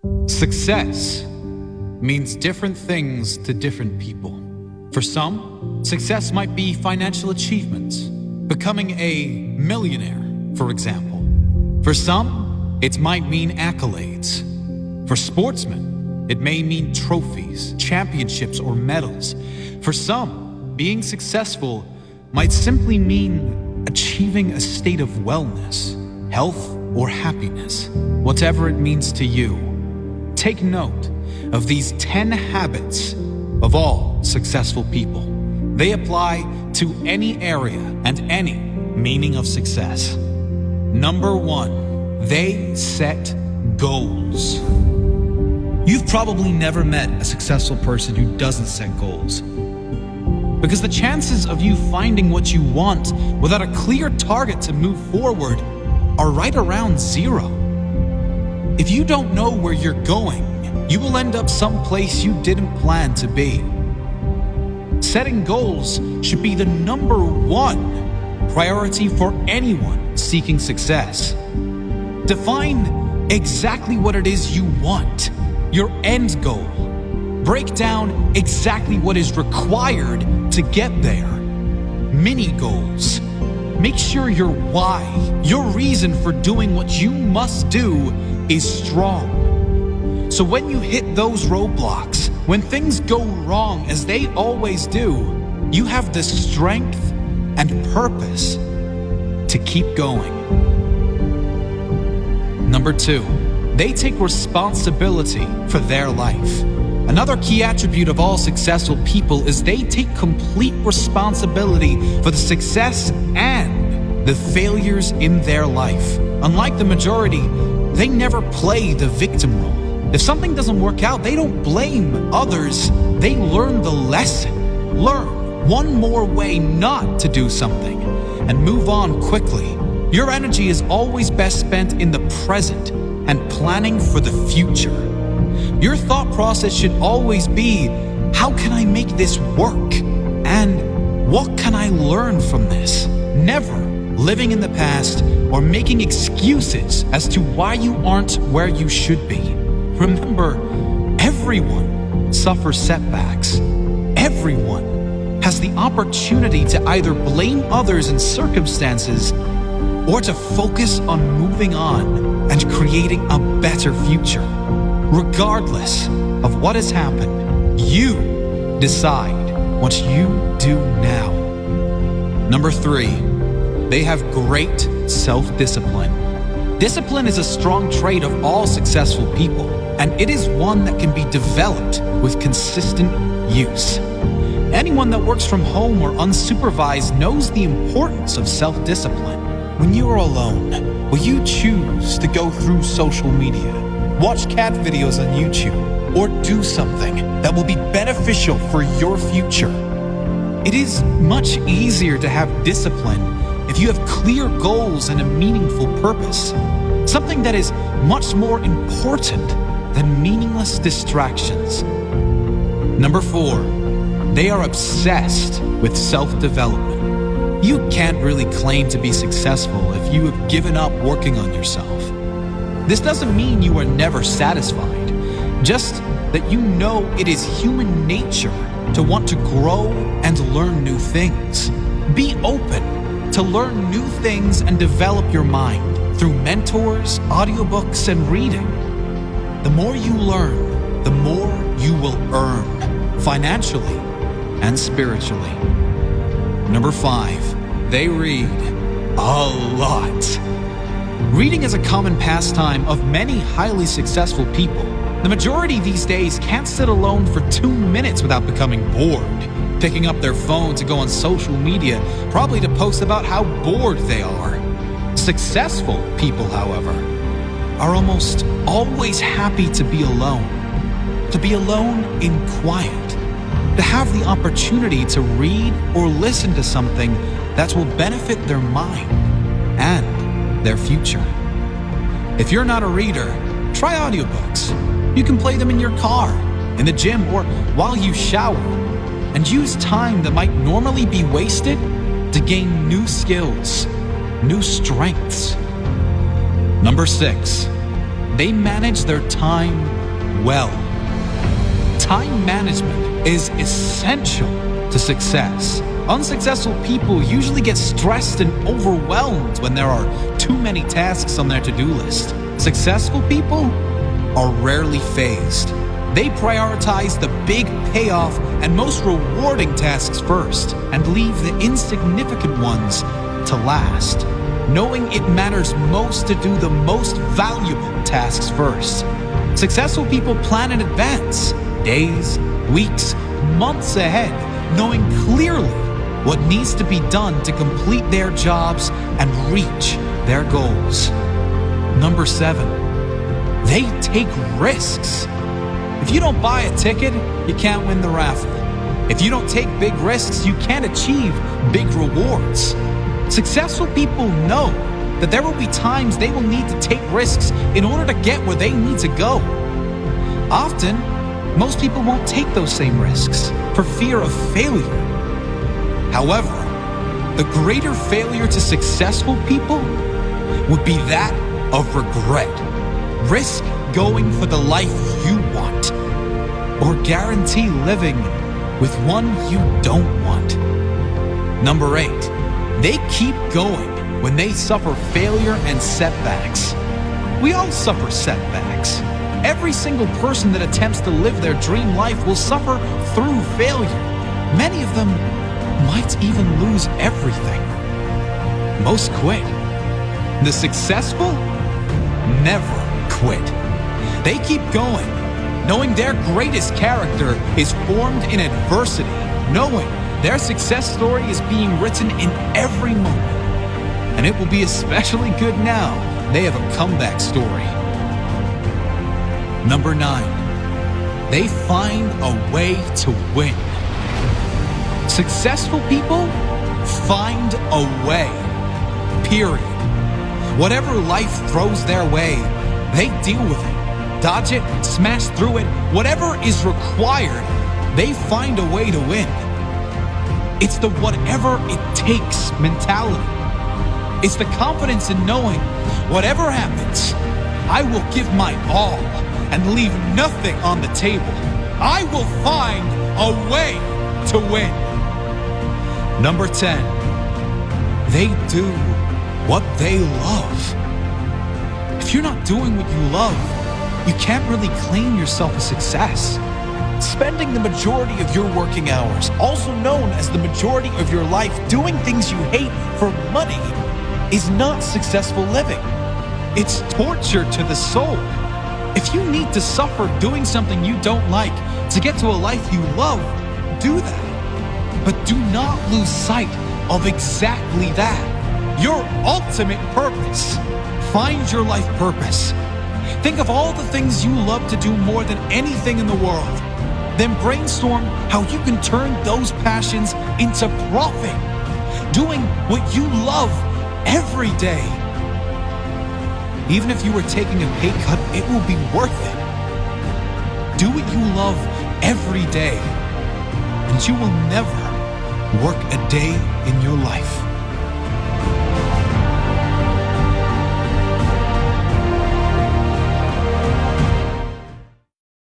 Success means different things to different people. For some, success might be financial achievements, becoming a millionaire, for example. For some, it might mean accolades. For sportsmen, it may mean trophies, championships, or medals. For some, being successful might simply mean achieving a state of wellness, health, or happiness. Whatever it means to you, take note of these 10 habits of all successful people. They apply to any area and any meaning of success. Number 1, they set goals. You've probably never met a successful person who doesn't set goals, because the chances of you finding what you want without a clear target to move forward are right around 0. If you don't know where you're going, you will end up someplace you didn't plan to be. Setting goals should be the number 1 priority for anyone seeking success. Define exactly what it is you want, your end goal. Break down exactly what is required to get there. Mini goals. Make sure your why, your reason for doing what you must do, is strong. So when you hit those roadblocks, when things go wrong as they always do, you have the strength and purpose to keep going. Number 2, they take responsibility for their life. Another key attribute of all successful people is they take complete responsibility for the success and the failures in their life. Unlike the majority, they never play the victim role. If something doesn't work out, they don't blame others. They learn the lesson. Learn one more way not to do something and move on quickly. Your energy is always best spent in the present and planning for the future. Your thought process should always be, how can I make this work? And what can I learn from this? Never living in the past or making excuses as to why you aren't where you should be. Remember, everyone suffers setbacks. Everyone has the opportunity to either blame others and circumstances or to focus on moving on and creating a better future. Regardless of what has happened, you decide what you do now. Number 3, they have great self-discipline. Discipline is a strong trait of all successful people, and it is one that can be developed with consistent use. Anyone that works from home or unsupervised knows the importance of self-discipline. When you are alone, will you choose to go through social media, watch cat videos on YouTube, or do something that will be beneficial for your future? It is much easier to have discipline if you have clear goals and a meaningful purpose, something that is much more important than meaningless distractions. Number 4, they are obsessed with self-development. You can't really claim to be successful if you have given up working on yourself. This doesn't mean you are never satisfied, just that you know it is human nature to want to grow and learn new things. Be open to learn new things and develop your mind through mentors, audiobooks, and reading. The more you learn, the more you will earn, financially and spiritually. Number 5, they read a lot. Reading is a common pastime of many highly successful people. The majority these days can't sit alone for 2 minutes without becoming bored, picking up their phone to go on social media, probably to post about how bored they are. Successful people, however, are almost always happy to be alone in quiet, to have the opportunity to read or listen to something that will benefit their mind and their future. If you're not a reader, try audiobooks. You can play them in your car, in the gym, or while you shower, and use time that might normally be wasted to gain new skills, new strengths. Number 6, they manage their time well. Time management is essential to success. Unsuccessful people usually get stressed and overwhelmed when there are too many tasks on their to-do list. Successful people are rarely phased. They prioritize the big payoff and most rewarding tasks first and leave the insignificant ones to last, knowing it matters most to do the most valuable tasks first. Successful people plan in advance, days, weeks, months ahead, knowing clearly what needs to be done to complete their jobs and reach their goals. Number 7, they take risks. If you don't buy a ticket, you can't win the raffle. If you don't take big risks, you can't achieve big rewards. Successful people know that there will be times they will need to take risks in order to get where they need to go. Often, most people won't take those same risks for fear of failure. However, the greater failure to successful people would be that of regret. Risk going for the life you want, or guarantee living with one you don't want. Number 8, they keep going when they suffer failure and setbacks. We all suffer setbacks. Every single person that attempts to live their dream life will suffer through failure. Many of them might even lose everything. Most quit. The successful never quit. They keep going, knowing their greatest character is formed in adversity, knowing their success story is being written in every moment. And it will be especially good now they have a comeback story. Number 9, they find a way to win. Successful people find a way, period. Whatever life throws their way, they deal with it, dodge it, smash through it. Whatever is required, they find a way to win. It's the whatever it takes mentality. It's the confidence in knowing whatever happens, I will give my all and leave nothing on the table. I will find a way to win. Number 10, they do what they love. If you're not doing what you love, you can't really claim yourself a success. Spending the majority of your working hours, also known as the majority of your life, doing things you hate for money is not successful living. It's torture to the soul. If you need to suffer doing something you don't like to get to a life you love, do that. But do not lose sight of exactly that. Your ultimate purpose. Find your life purpose. Think of all the things you love to do more than anything in the world. Then brainstorm how you can turn those passions into profit. Doing what you love every day. Even if you were taking a pay cut, it will be worth it. Do what you love every day, and you will never work a day in your life.